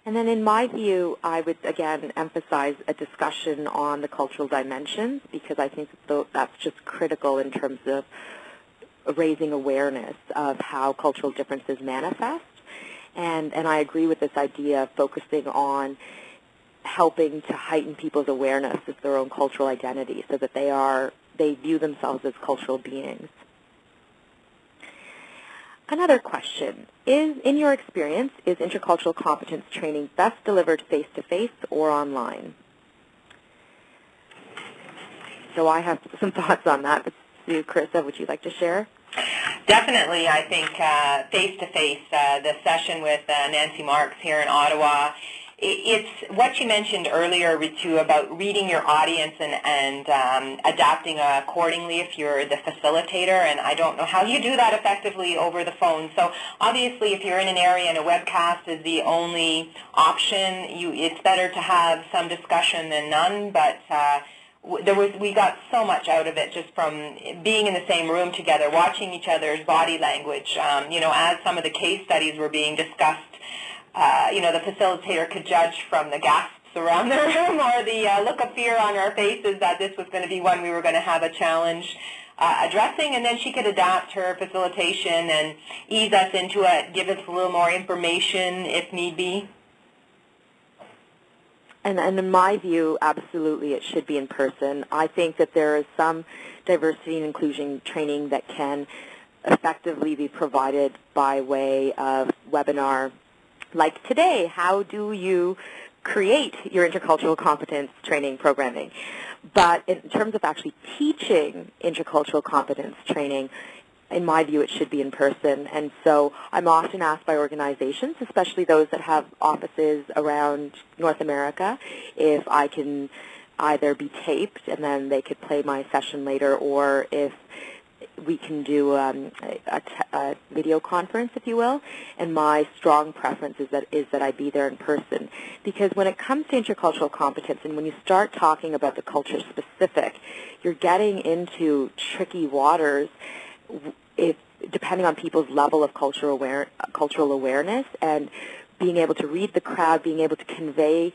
And then in my view, I would again emphasize a discussion on the cultural dimensions, because I think that's just critical in terms of raising awareness of how cultural differences manifest. And I agree with this idea of focusing on helping to heighten people's awareness of their own cultural identity so that they view themselves as cultural beings. Another question is, in your experience, is intercultural competence training best delivered face-to-face or online? So I have some thoughts on that, but Sue, Carissa, would you like to share? Definitely, I think face-to-face, the session with Nancy Marks here in Ottawa, it's what you mentioned earlier, Ritu, about reading your audience and adapting accordingly if you're the facilitator, and I don't know how you do that effectively over the phone. So obviously if you're in an area and a webcast is the only option, it's better to have some discussion than none, but we got so much out of it just from being in the same room together, watching each other's body language. As some of the case studies were being discussed, the facilitator could judge from the gasps around the room or the look of fear on our faces that this was going to be one we were going to have a challenge addressing, and then she could adapt her facilitation and ease us into it, give us a little more information if need be. And in my view, absolutely, it should be in person. I think that there is some diversity and inclusion training that can effectively be provided by way of webinar. Like today, how do you create your intercultural competence training programming? But in terms of actually teaching intercultural competence training, in my view, it should be in person. And so I'm often asked by organizations, especially those that have offices around North America, if I can either be taped and then they could play my session later, or if we can do a video conference, if you will. And my strong preference is that I be there in person. Because when it comes to intercultural competence, and when you start talking about the culture specific, you're getting into tricky waters depending on people's level of cultural awareness, and being able to read the crowd, being able to convey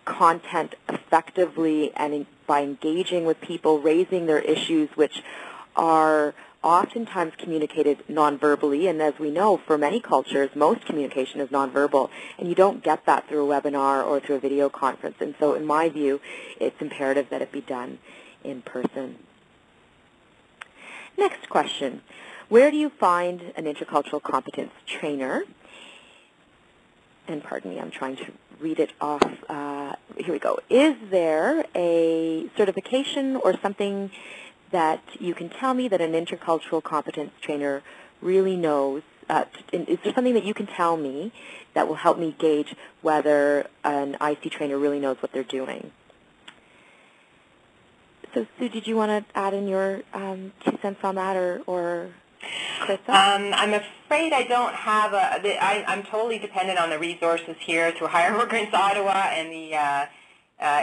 content effectively, and by engaging with people, raising their issues, which are oftentimes communicated non-verbally, and as we know, for many cultures, most communication is non-verbal, and you don't get that through a webinar or through a video conference. And so in my view, it's imperative that it be done in person. Next question. Where do you find an intercultural competence trainer? And pardon me, I'm trying to read it off. Here we go. Is there a certification or something that you can tell me that an intercultural competence trainer really knows? Is there something that you can tell me that will help me gauge whether an IC trainer really knows what they're doing? So, Sue, did you want to add in your 2 cents on that, or Carissa? I'm afraid I don't have I'm totally dependent on the resources here through Higher Immigrants Ottawa and the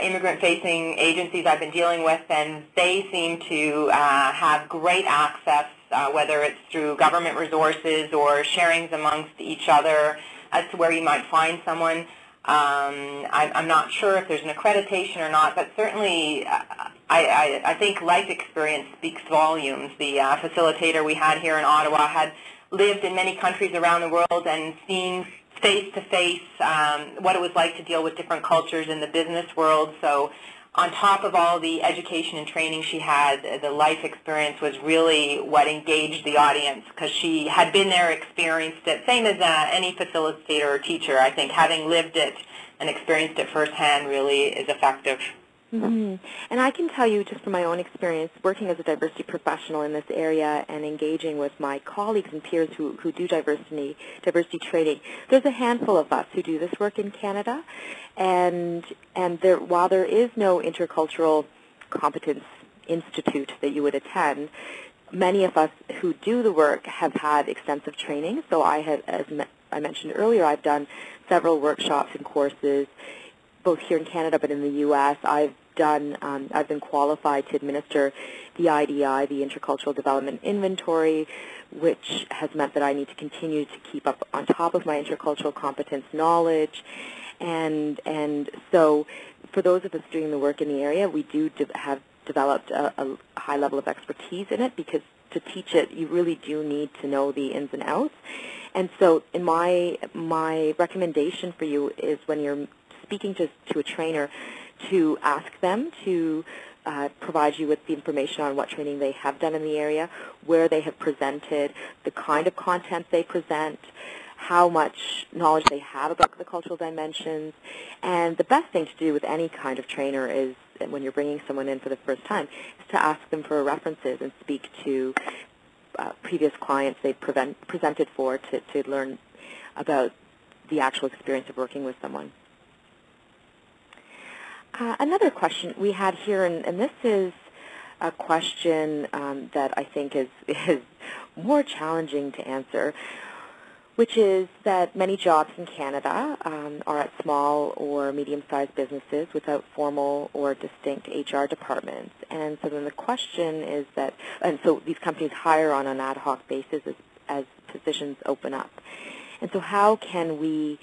immigrant-facing agencies I've been dealing with, and they seem to have great access whether it's through government resources or sharings amongst each other as to where you might find someone. I'm not sure if there's an accreditation or not, but certainly I think life experience speaks volumes. The facilitator we had here in Ottawa had lived in many countries around the world and seen face-to-face what it was like to deal with different cultures in the business world. So on top of all the education and training she had, the life experience was really what engaged the audience because she had been there, experienced it, same as any facilitator or teacher. I think having lived it and experienced it firsthand really is effective. Mm-hmm. And I can tell you just from my own experience working as a diversity professional in this area and engaging with my colleagues and peers who do diversity training, there's a handful of us who do this work in Canada. And while there is no Intercultural Competence Institute that you would attend, many of us who do the work have had extensive training. So I had, as I mentioned earlier, I've done several workshops and courses both here in Canada but in the U.S. I've been qualified to administer the IDI, the Intercultural Development Inventory, which has meant that I need to continue to keep up on top of my intercultural competence knowledge. And so for those of us doing the work in the area, we do have developed a high level of expertise in it because to teach it, you really do need to know the ins and outs. And so in my recommendation for you is when you're speaking to a trainer, to ask them to provide you with the information on what training they have done in the area, where they have presented, the kind of content they present, how much knowledge they have about the cultural dimensions. And the best thing to do with any kind of trainer is, when you're bringing someone in for the first time, is to ask them for references and speak to previous clients they've presented for to learn about the actual experience of working with someone. Another question we had here, and this is a question that I think is more challenging to answer, which is that many jobs in Canada are at small or medium-sized businesses without formal or distinct HR departments. And so then the question is that, and so these companies hire on an ad hoc basis as positions open up. And so how can we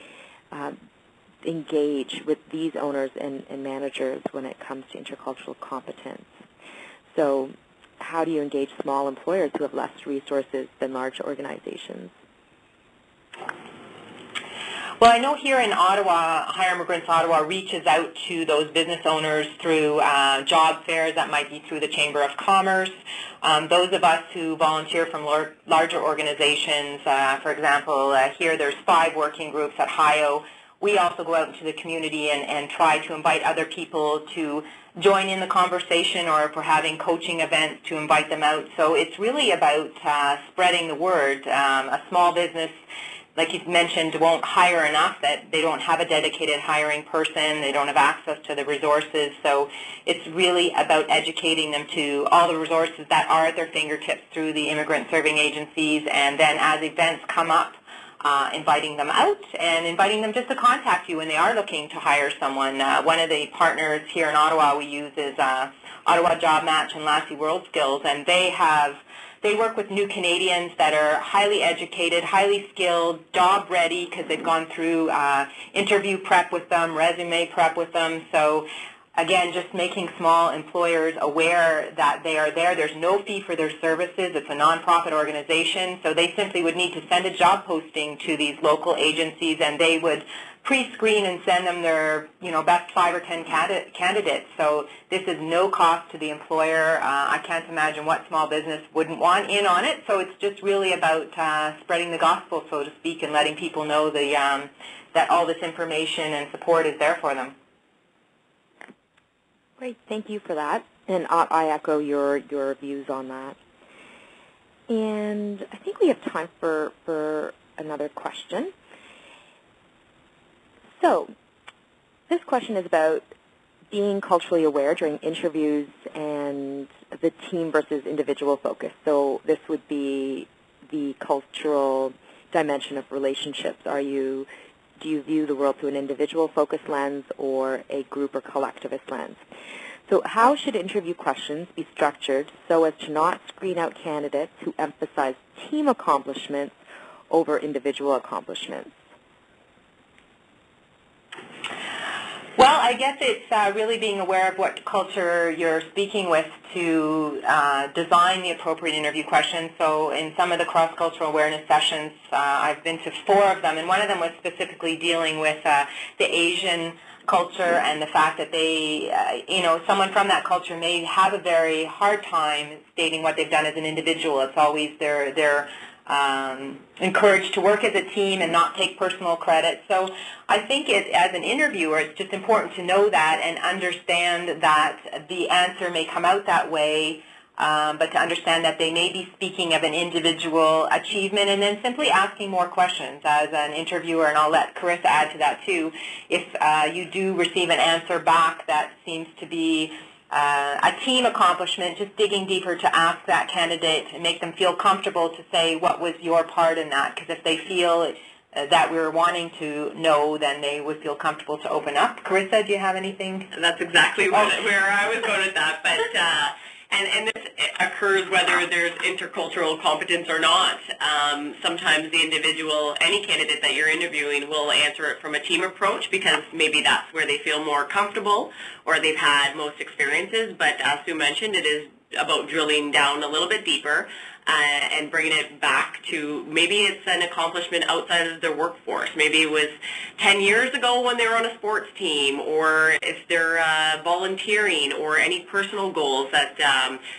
engage with these owners and managers when it comes to intercultural competence? So how do you engage small employers who have less resources than large organizations? Well, I know here in Ottawa, Hire Immigrants Ottawa reaches out to those business owners through job fairs. That might be through the Chamber of Commerce. Those of us who volunteer from larger organizations, for example, here there's 5 working groups at HIO. We also go out into the community and try to invite other people to join in the conversation, or if we're having coaching events, to invite them out. So it's really about spreading the word. A small business, like you've mentioned, won't hire enough, that they don't have a dedicated hiring person, they don't have access to the resources. So it's really about educating them to all the resources that are at their fingertips through the immigrant serving agencies, and then as events come up, inviting them out and inviting them just to contact you when they are looking to hire someone. One of the partners here in Ottawa we use is Ottawa Job Match and Lassie World Skills, and they work with new Canadians that are highly educated, highly skilled, job ready, because they've gone through interview prep with them, resume prep with them. So again, just making small employers aware that they are there. There's no fee for their services. It's a nonprofit organization, so they simply would need to send a job posting to these local agencies, and they would pre-screen and send them their best 5 or 10 candidates. So this is no cost to the employer. I can't imagine what small business wouldn't want in on it. So it's just really about spreading the gospel, so to speak, and letting people know that all this information and support is there for them. Great, thank you for that, and I echo your views on that. And I think we have time for another question. So this question is about being culturally aware during interviews and the team versus individual focus. So this would be the cultural dimension of relationships. Do you view the world through an individual focus lens or a group or collectivist lens? So how should interview questions be structured so as to not screen out candidates who emphasize team accomplishments over individual accomplishments? Well, I guess it's really being aware of what culture you're speaking with to design the appropriate interview questions. So in some of the cross-cultural awareness sessions, I've been to 4 of them, and one of them was specifically dealing with the Asian culture and the fact that they, someone from that culture may have a very hard time stating what they've done as an individual. It's always they're encouraged to work as a team and not take personal credit. So I think as an interviewer, it's just important to know that and understand that the answer may come out that way, but to understand that they may be speaking of an individual achievement, and then simply asking more questions as an interviewer, and I'll let Carissa add to that too. If you do receive an answer back that seems to be a team accomplishment, just digging deeper to ask that candidate and make them feel comfortable to say what was your part in that, because if they feel that we're wanting to know, then they would feel comfortable to open up. Carissa, do you have anything? That's exactly where I was going with that, but and this occurs whether there's intercultural competence or not. Sometimes the individual, any candidate that you're interviewing, will answer it from a team approach because maybe that's where they feel more comfortable or they've had most experiences. But as Sue mentioned, it is about drilling down a little bit deeper and bringing it back to maybe it's an accomplishment outside of their workforce. Maybe it was 10 years ago when they were on a sports team, or if they're volunteering, or any personal goals that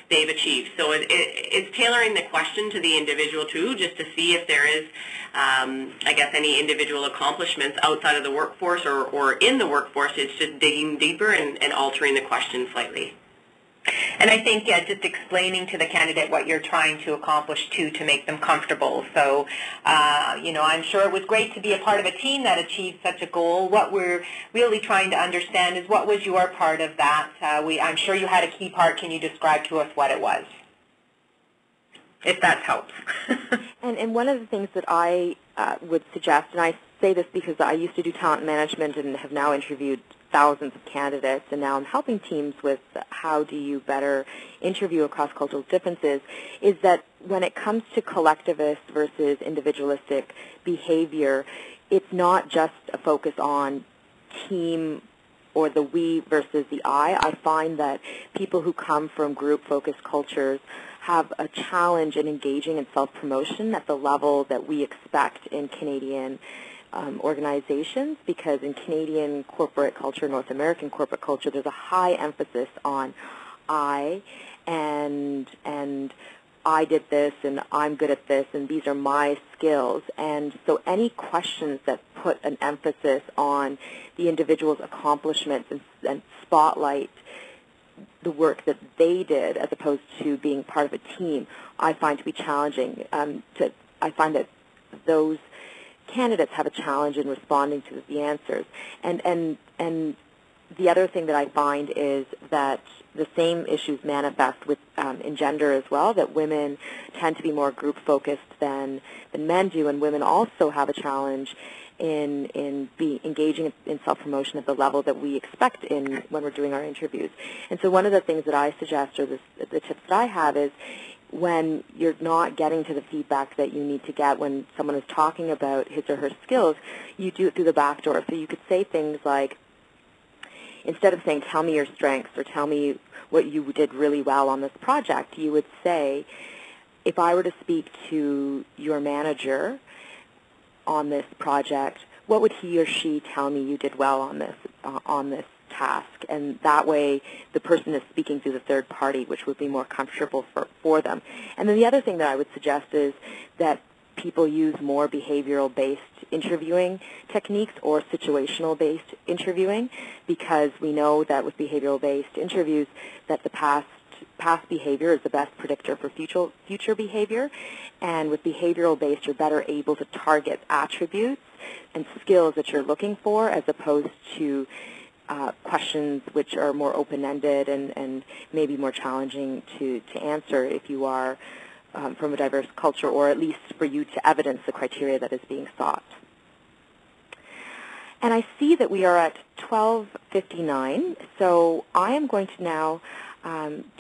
they've achieved. So it's tailoring the question to the individual too, just to see if there is, I guess, any individual accomplishments outside of the workforce or in the workforce. It's just digging deeper and altering the question slightly. And I think just explaining to the candidate what you're trying to accomplish too, to make them comfortable. So, I'm sure it was great to be a part of a team that achieved such a goal. What we're really trying to understand is what was your part of that. I'm sure you had a key part. Can you describe to us what it was? If that helps. And one of the things that I would suggest, and I say this because I used to do talent management and have now interviewed thousands of candidates, and now I'm helping teams with how do you better interview across cultural differences, is that when it comes to collectivist versus individualistic behavior, it's not just a focus on team or the we versus the I. I find that people who come from group-focused cultures have a challenge in engaging in self-promotion at the level that we expect in Canadian organizations, because in Canadian corporate culture, North American corporate culture, there's a high emphasis on I, and I did this, and I'm good at this, and these are my skills. And so any questions that put an emphasis on the individual's accomplishments and spotlight the work that they did as opposed to being part of a team, I find to be challenging. I find that those candidates have a challenge in responding to the answers. And the other thing that I find is that the same issues manifest with in gender as well, that women tend to be more group-focused than men do, and women also have a challenge in engaging in self-promotion at the level that we expect when we're doing our interviews. And so one of the things that I suggest, or the tips that I have, is when you're not getting to the feedback that you need to get when someone is talking about his or her skills, you do it through the back door. So you could say things like, instead of saying, tell me your strengths or tell me what you did really well on this project, you would say, if I were to speak to your manager on this project, what would he or she tell me you did well on this task? And that way the person is speaking through the third party, which would be more comfortable for them. And then the other thing that I would suggest is that people use more behavioral-based interviewing techniques or situational-based interviewing, because we know that with behavioral-based interviews that the past behavior is the best predictor for future behavior. And with behavioral-based, you're better able to target attributes and skills that you're looking for, as opposed to questions which are more open-ended and maybe more challenging to answer if you are from a diverse culture, or at least for you to evidence the criteria that is being sought. And I see that we are at 12 12:59, so I am going to now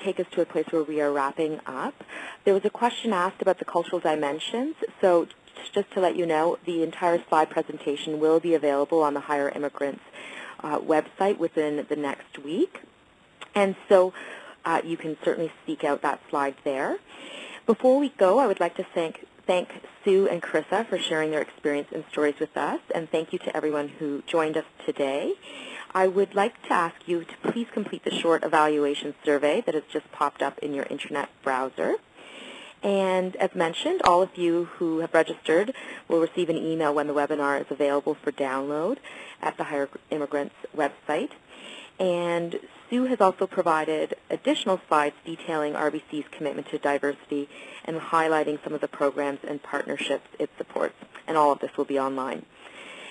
take us to a place where we are wrapping up. There was a question asked about the cultural dimensions, so just to let you know, the entire slide presentation will be available on the Hire Immigrants website within the next week, and so you can certainly seek out that slide there. Before we go, I would like to thank Sue and Carissa for sharing their experience and stories with us, and thank you to everyone who joined us today. I would like to ask you to please complete the short evaluation survey that has just popped up in your internet browser. And as mentioned, all of you who have registered will receive an email when the webinar is available for download at the Hire Immigrants website. And Sue has also provided additional slides detailing RBC's commitment to diversity and highlighting some of the programs and partnerships it supports, and all of this will be online.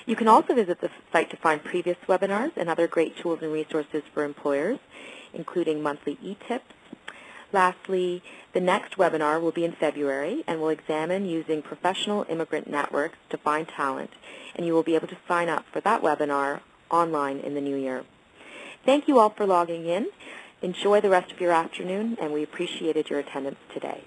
You can also visit the site to find previous webinars and other great tools and resources for employers, including monthly e-tips. Lastly, the next webinar will be in February and will examine using professional immigrant networks to find talent, and you will be able to sign up for that webinar online in the new year. Thank you all for logging in. Enjoy the rest of your afternoon, and we appreciated your attendance today.